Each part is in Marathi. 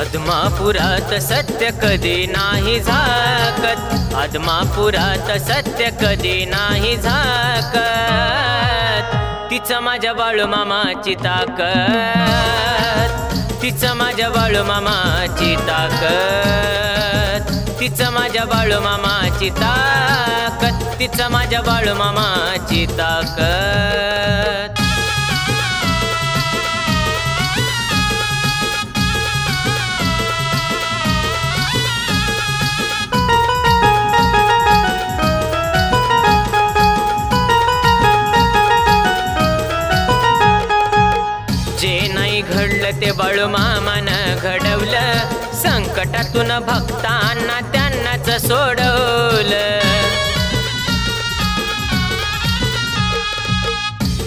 आदमापुरात सत्य कधी नाही झाकत, आदमापुरात सत्य कधी नाही झाकत। तिचं माझ्या बाळूमामाची ताकद, तिचं माझ्या बाळूमामाची ताकद, तिचं माझ्या बाळूमामाची ताकद, तिचं माझ्या बाळूमामाची ताकद। जे नाही घडलं ते बाळूमामानं घडवलं, संकटातून भक्तांना त्यांनाच सोडवलं।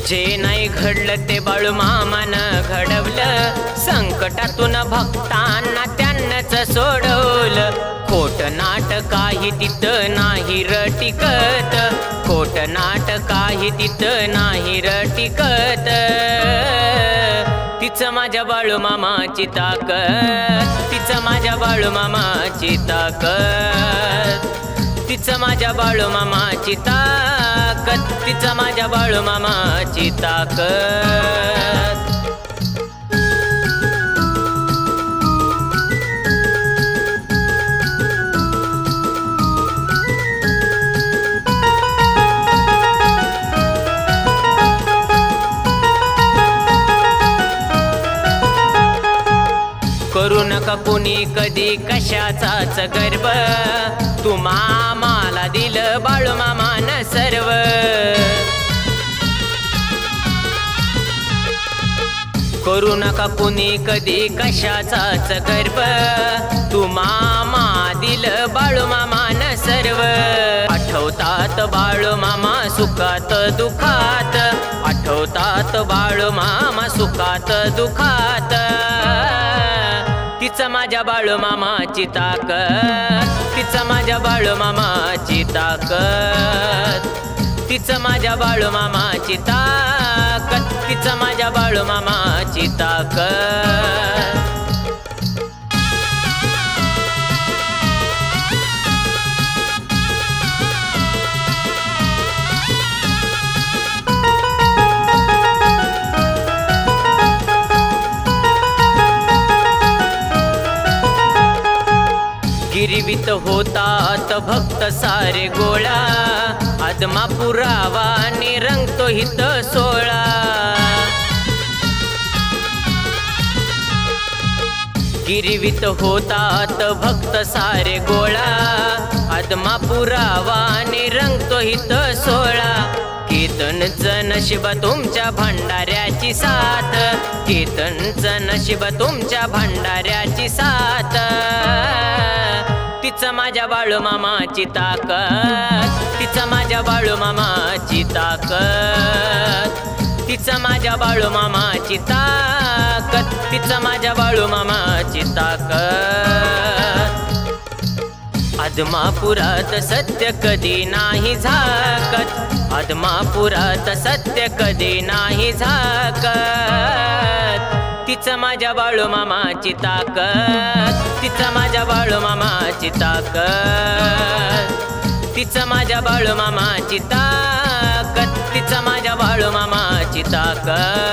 जे नाही घडलं ते बाळूमामानं घडवलं, संकटातून भक्तांना त्यांनाच सोडवलं। खोट नाट काही तिथं नाही र टिकत, खोट नाट काही तिथं नाही र टिकत। तिचं माझ्या बाळूमामाची ताकद, तिचं माझ्या बाळूमामाची ताकद, तिचं माझ्या बाळूमामाची ताकद, तिचं माझ्या बाळूमामाची ताकद। करू नका कुणी कधी कशाचाच गर्व, तुम्हाला दिलं बाळूमामानं सर्व। करू नका कुणी कधी कशाचाच गर्व, तुम्हाला दिलं बाळूमामानं सर्व। आठवतात बाळूमामा सुखात दुखात, आठवतात बाळूमामा सुखात दुखात। तिचं माझ्या बाळूमामाची ताकद, तिचं माझ्या बाळूमामाची ताकद, तिचं माझ्या बाळूमामाची ताकद, तिचं माझ्या बाळूमामाची ताकद। गिरवीत होतात भक्त सारे गोळा, आदमापुरावाने रंगतो हित सोळा। गिरवीत होतात भक्त सारे गोळा, आदमापुरावाने रंगतो हित सोळा। कीर्तनचं नशीब तुमच्या भंडाऱ्याची साथ, कीर्तनचं नशीब तुमच्या भंडाऱ्याची साथ। तिचं माझ्या बाळूमामाची ताकद, तिचं माझ्या बाळूमामाची ताकद, तिचं माझ्या बाळूमामाची ताकद, तिचं माझ्या बाळूमामाची ताकद। आदमापुरात सत्य कधी नाही झाकत, आदमापुरात सत्य कधी नाही झाकत। तिचं माझ्या बाळूमामाची ताकद, तिचं माझ्या बाळूमामाची ताकद, तिचं माझ्या बाळूमामाची ताकद, तिचं माझ्या बाळूमामाची ताकद।